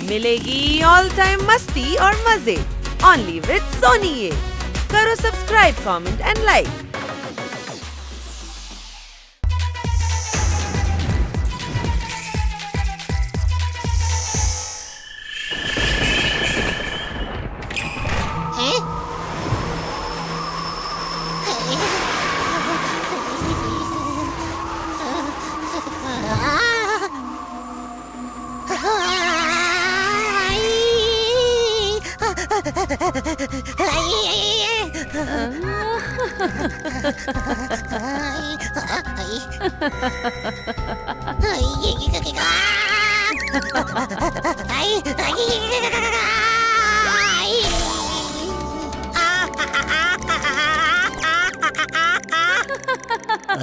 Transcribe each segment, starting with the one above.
मिलेगी all time मस्ती और मजे ओनली विद सोनी ये। करो सब्सक्राइब, कमेंट एंड लाइक।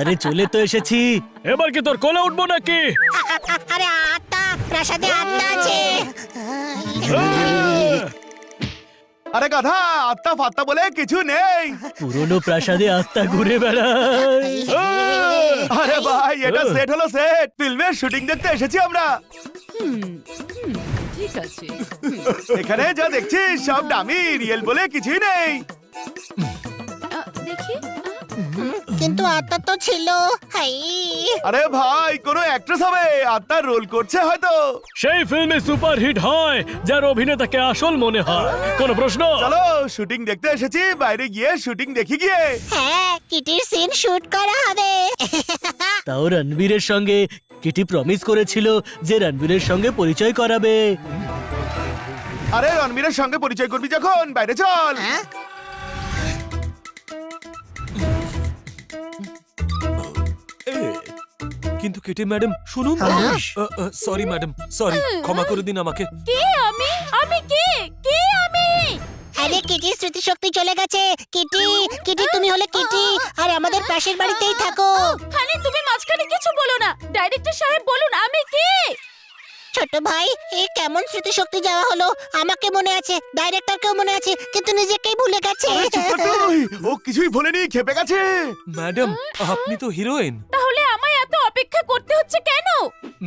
আরে চলে তো এসেছি, এবার কি তোর কোলে উঠবো নাকি? আরে আত্মা প্রাসাদে আত্মা আছে। আরে গাধা, আত্মা ফাত্তা বলে কিছু নেই। পুরনো প্রাসাদে আত্মা ঘুরে বেড়ায়। আরে ভাই, এটা সেট হলো সেট। ফিল্মের শুটিং দেখতে এসেছি আমরা। ঠিক আছে, এখানে যা দেখছি সব ডামি, রিয়েল বলে কিছুই নেই। দেখি। কিন্তু আত্মা তো ছিল। হাই আরে ভাই, কোন অ্যাক্ট্রেস হবে, আত্মার রোল করছে হয়তো। সেই ফিল্মে সুপার হিট হয় যার অভিনেতাকে আসল মনে হয়। কোন প্রশ্ন? চলো শুটিং দেখতে এসেছি, বাইরে গিয়ে শুটিং দেখি গিয়ে। হ্যাঁ, কিটির সিন শুট করা হবে। তাও রণবীরের সঙ্গে কিটি প্রমিস করেছিল যে রণবীরের সঙ্গে পরিচয় করাবে। আরে রণবীরের সঙ্গে পরিচয় করবি যখন, বাইরে চল। হ্যাঁ? কিন্তু কেটে ম্যাডাম শুনুন। সরি ম্যাডাম, সরি, ক্ষমা করে দিন আমাকে। কে আমি? আমি কে? কে আমি? আরে কিটির স্মৃতিশক্তি চলে গেছে। কিটি, কিটি তুমি হলে কিটি, আর আমাদের পাশের বাড়িতেই থাকো। হানি, তুমি মাঝখানে কিছু বলো না। ডাইরেক্টর সাহেব বলুন আমি কে। ছোট ভাই, এই কেমন স্মৃতিশক্তি যাওয়া হলো। আমাকে মনে আছে, ডাইরেক্টরকেও মনে আছে, কিন্তু নিজেকেই ভুলে গেছে। আরে চুপ কর তুই, ও কিছুই ভুলেনি, খেপে গেছে। ম্যাডাম, আপনি তো হিরোইন। তাহলে আমায় এত অপেক্ষা করতে হচ্ছে কেন?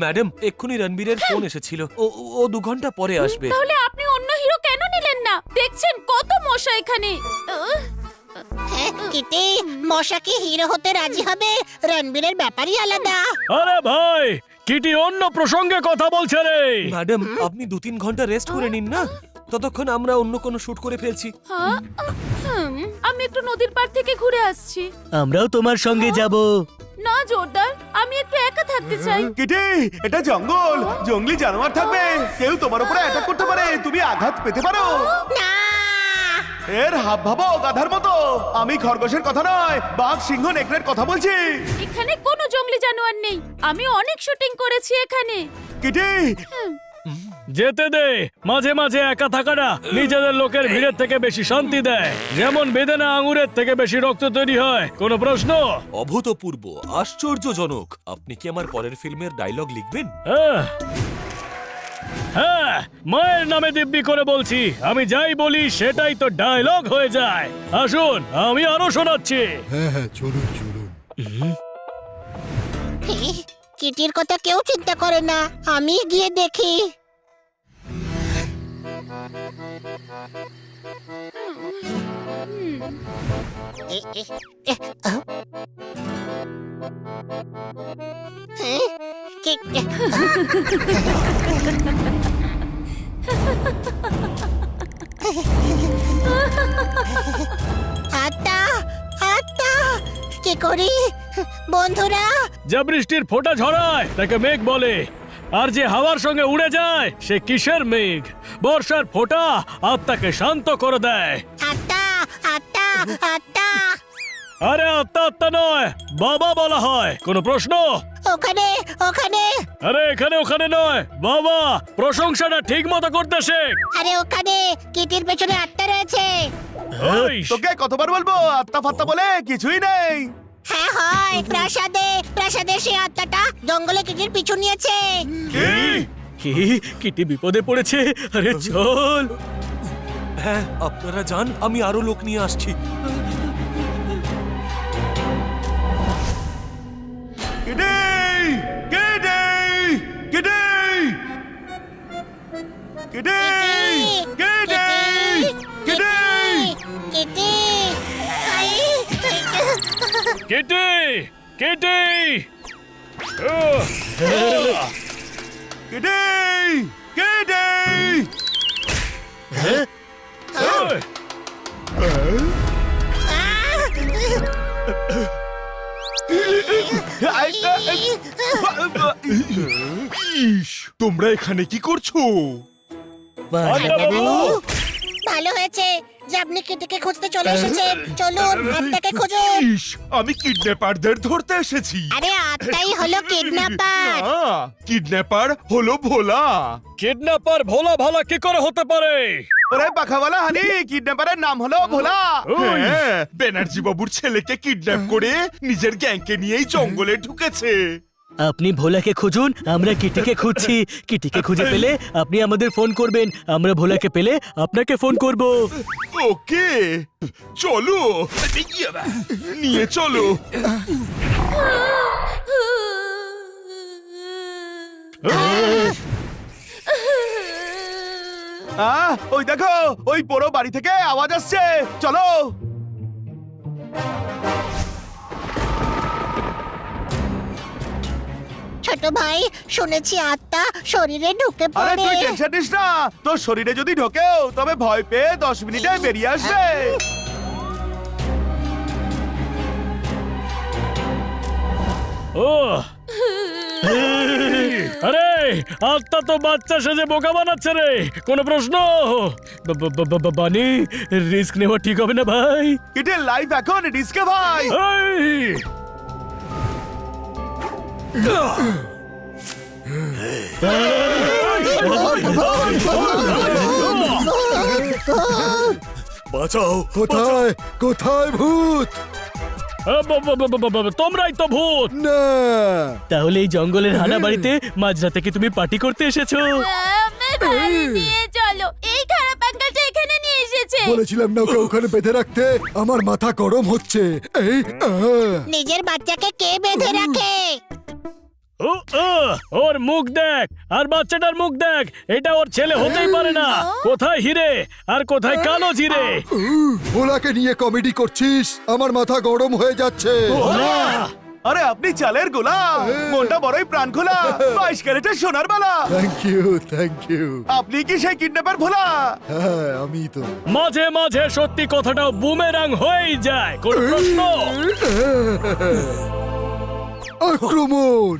ম্যাডাম, এক্ষুনি রণবীরের ফোন এসেছিল। ও 2 ঘন্টা পরে আসবে। তাহলে আপনি অন্য হিরো কেন নিলেন না? দেখছেন কত মশা এখানে। হ্যাঁ, কিটি, মশা কি হিরো হতে রাজি হবে? রণবীরের ব্যাপারই আলাদা। আরে ভাই, কিটি অন্য প্রসঙ্গে কথা বলছে রে। ম্যাডাম, আপনি 2-3 ঘন্টা রেস্ট করে নিন না, ততক্ষণ আমরা অন্য কোনো শুট করে ফেলছি। হ্যাঁ? আমি একটু নদীর পাড় থেকে ঘুরে আসছি। আমরাও তোমার সঙ্গে যাব। না জোরদার, আমি একটু একা থাকতে চাই। কিটি, এটা জঙ্গল, জঙ্গলি জানোয়ার থাকবে, কেউ তোমার উপরে অ্যাটাক করতে পারে, তুমি আঘাত পেতে পারো। না, এর হাব ভাবো গাধার মতো। আমি খরগোশের কথা নয়, বাঘ, সিংহ, নেকড়ের কথা বলছি। এখানে কোনো জঙ্গলি জানোয়ার নেই। আমি অনেক শুটিং করেছি এখানে। কিটি, যেতে দে। মাঝে মাঝে একা থাকাটা নিজেদের লোকের ভিড়ের থেকে বেশি শান্তি দেয়। যেমন বেদেনা আঙুরের থেকে বেশি রক্ত তৈরি হয়। কোনো প্রশ্ন? অভূতপূর্ব, আশ্চর্যজনক। আপনি কি আমার পরের ফিল্মের ডায়লগ লিখবেন? হ্যাঁ, মায়ের নামে দিব্যি করে বলছি, আমি যাই বলি সেটাই তো ডায়লগ হয়ে যায়। আসুন, আমি আরো শোনাচ্ছি। কিটির কথা কেউ চিন্তা করে না, আমি গিয়ে দেখি। আত্মা, আত্মা, কি করি বন্ধুরা? যা বৃষ্টির ফোঁটা ঝরায় তাকে মেঘ বলে, আর যে হাওয়ার সঙ্গে উড়ে যায় সে কিসের মেঘ? বর্ষার ফোঁটা আত্মাকে শান্ত করে দেয়। আত্মা, আত্মা, আত্মা। আরে আত্মা আত্মা নয়, বাবা বলা হয়। কোনো প্রশ্ন? ওখানে, ওখানে। আরে এখানে ওখানে নয় বাবা, প্রশংসাটা ঠিক মতো করতে শেখ। আরে ওখানে কিটির পেছনে আত্মা রয়েছে। এই, তোকে কতবার বলবো, আত্মা ফাত্তা বলে কিছুই নেই। হ্যাঁ হয়, প্রাসাদে, প্রাসাদে সেই আত্মাটা জঙ্গলে কিটির পিছু নিয়েছে। কি কিটি বিপদে পড়েছে? আরে চল। হ্যাঁ, আপনারা যান, আমি আরো লোক নিয়ে আসছি। Kitty, Kitty, Kitty. Kitty Kitty Kitty Kitty I, কেটে কেটে কিটি কিটি ইস, তোমরা এখানে কি করছো? ভালো হয়েছে যে আপনি কিটিকে খুঁজতে চলে এসেছেন। চলুন আত্মাকে খুঁজুন। ইস, আমি কিডন্যাপারদের ধরতে এসেছি। আরে আত্মাই হলো কিডন্যাপার। কিডন্যাপার হলো ভোলা। কিডন্যাপার ভোলা ভালা কি করে হতে পারে? ওরে পাখাওয়ালা হানি, কিডন্যাপারের নাম হলো ভোলা। হ্যাঁ, ব্যানার্জি বাবুর ছেলেকে কিডন্যাপ করে নিজের গ্যাংকে নিয়েই জঙ্গলে ঢুকেছে। আপনি ভোলাকে খুঁজুন, আমরা কিটিকে খুঁজছি। কিটিকে খুঁজে পেলে আপনি আমাদের ফোন করবেন, আমরা ভোলাকে পেলে আপনাকে ফোন করব। ওকে, চলো নিয়ে চলো। ওই দেখো, ওই বড় বাড়ি থেকে আওয়াজ আসছে, চলো। ছোট ভাই, শুনেছি আত্মা শরীরে ঢুকে আরে পড়ে। তুই টেনশন নিস না, তোর শরীরে যদি ঢোকেও তবে ভয় পেয়ে 10 মিনিটে বেরিয়ে আসবে। ও আরে আত্মা তো বাচ্চা সেজে বোকা বানাচ্ছে রে। কোনো প্রশ্ন? বানি, রিস্ক নেওয়া ঠিক হবে না ভাই। কিটির লাইফ এখন রিস্কে ভাই। এই! বাঁচাও! কোথায় কোথায় ভূত? তোমরাই তো ভূত। না, তাহলে এই জঙ্গলের হানা বাড়িতে মাঝরাতে কি তুমি পার্টি করতে এসেছো? আমার বাড়ি নিয়ে চলো, এই খারাপ আঙ্কেলটা এখানে নিয়ে এসেছে। বলেছিলাম না ওকে ওখানে বেঁধে রাখতে। আমার মাথা গরম হচ্ছে। এই নিজের বাচ্চাকে কে বেঁধে রাখে? ও, ওর মুখ দেখ আর বাচ্চাটার মুখ দেখ, এটা ওর ছেলে হতেই পারে না। কোথায় হিরে আর কোথায় কালো জিরে? ভোলাকে নিয়ে কমেডি করছিস? আমার মাথা গরম হয়ে যাচ্ছে। আরে আপনি চালের গোলা, মনটা বড়ই প্রাণ খোলা, 22 ক্যারেটের সোনার বালা। Thank you thank you. আপনি কি সেই কিডন্যাপার ভোলা? হ্যাঁ, আমি তো। মাঝে মাঝে সত্যি কথাটাও বুমেরাং হয়েই যায়। কোনো প্রশ্ন? আক্রমণ!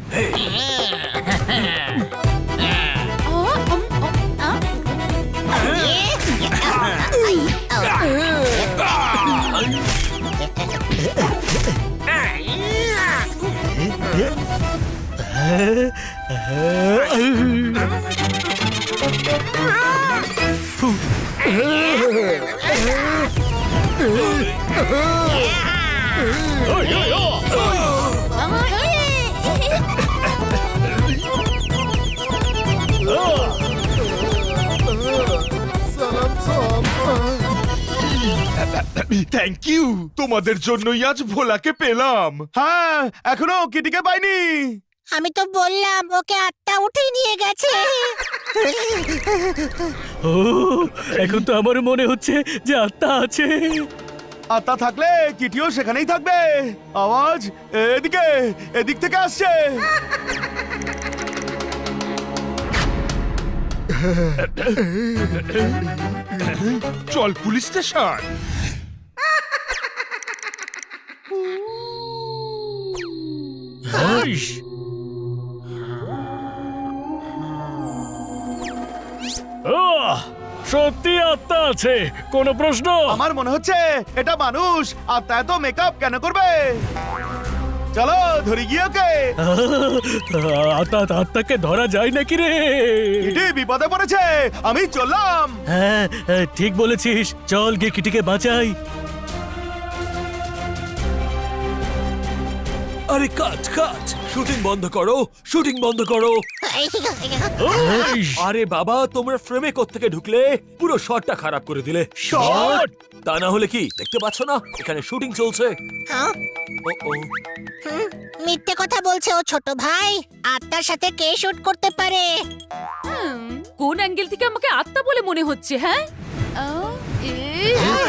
থ্যাংক ইউ, তোমাদের জন্যই আজ ভোলাকে পেলাম। হ্যাঁ, এখনো কিটিকে পাইনি। আমি তো বললাম ওকে আত্মা উঠে নিয়ে গেছে। ও, এখন তো আমারও মনে হচ্ছে যে আত্মা আছে। আত্মা থাকলে কিটিও সেখানেই থাকবে। আওয়াজ এদিকে, এদিক থেকে আসছে। চল পুলিশ স্টেশন। ইস! সত্যি আত্মা আছে। কোনো প্রশ্ন? আমার মনে হচ্ছে এটা মানুষ। আত্মা এত মেকআপ কেন করবে? চলো ধরি গিয়ে ওকে। আত্মাকে ধরা যায় নাকি রে? কিটি বিপদে পড়েছে, আমি চললাম। হ্যাঁ, ঠিক বলেছিস। চল গিয়ে কিটিকে বাঁচাই। আরে কাট কাট, শুটিং বন্ধ করো, শুটিং বন্ধ করো। আরে বাবা তোমরা ফ্রেমে কোত্থেকে ঢুকলে পুরো শটটা খারাপ করে দিলে শট! তা না হলে কি দেখতে পাচ্ছ না এখানে শুটিং চলছে হ্যাঁ? ও ও মিথ্যে কথা বলছে ও ছোট ভাই। আত্মার সাথে কে শুট করতে পারে? কোন অ্যাঙ্গেল থেকে আমাকে আত্মা বলে মনে হচ্ছে? হ্যাঁ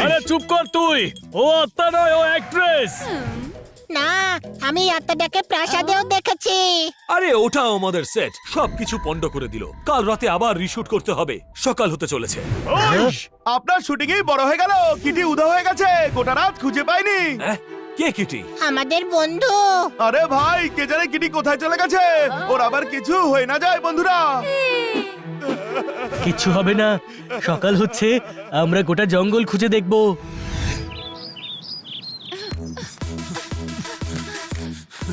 আরে চুপ কর তুই, ও আত্মা নয়, ও অ্যাক্ট্রেস। না, আমি আত্মাটাকে প্রাসাদেও দেখেছি। আরে ওটা আমাদের সেট সবকিছু পন্ড করে দিল। কাল রাতে আবার রিশুট করতে হবে, সকাল হতে চলেছে। ওই, আপনার শুটিং এই বড় হয়ে গেল। কিটি উদা হয়ে গেছে, গোটা রাত খুঁজে পাইনি। কে কিটি? আমাদের বন্ধু। আরে ভাই, কে জানে কিটি কোথায় চলে গেছে। ওর আবার কিছু হয়ে না যায় বন্ধুরা। কিচ্ছু হবে না, সকাল হচ্ছে, আমরা গোটা জঙ্গল খুঁজে দেখব।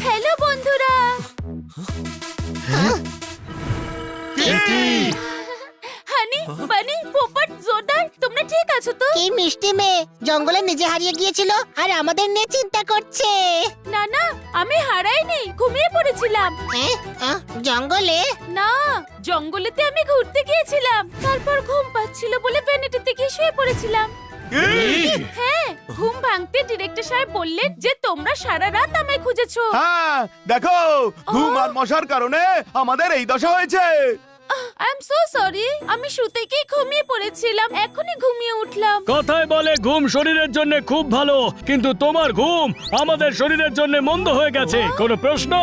হ্যালো বন্ধুরা। হানি বানি পোপট জোরদার, তোমরা ঠিক আছো তো? কি মিষ্টি মেয়ে, জঙ্গলে নিজে হারিয়ে গিয়েছিল আর আমাদের নিয়ে চিন্তা করছে। না না, আমি হারাইনি, ঘুমিয়ে পড়েছিলাম। জঙ্গলে? না, জঙ্গলেতে আমি ঘুরতে গিয়েছিলাম, তারপর ঘুম পাচ্ছিল বলে ভ্যানিটিতে গিয়ে শুয়ে পড়েছিলাম। হ্যাঁ, ঘুম ভাঙতে ডিরেক্টর সাহেব বললেন যে তোমরা সারা রাত আমায় খুঁজেছো। হ্যাঁ, দেখো, ঘুম আর মশার কারণে আমাদের এই দশা হয়েছে। আই এম সো সরি, আমি শুতে গিয়ে ঘুমিয়ে পড়েছিলাম, এখনই ঘুমিয়ে উঠলাম। কথায় বলে ঘুম শরীরের জন্য খুব ভালো, কিন্তু তোমার ঘুম আমাদের শরীরের জন্য মন্দ হয়ে গেছে। কোনো প্রশ্ন?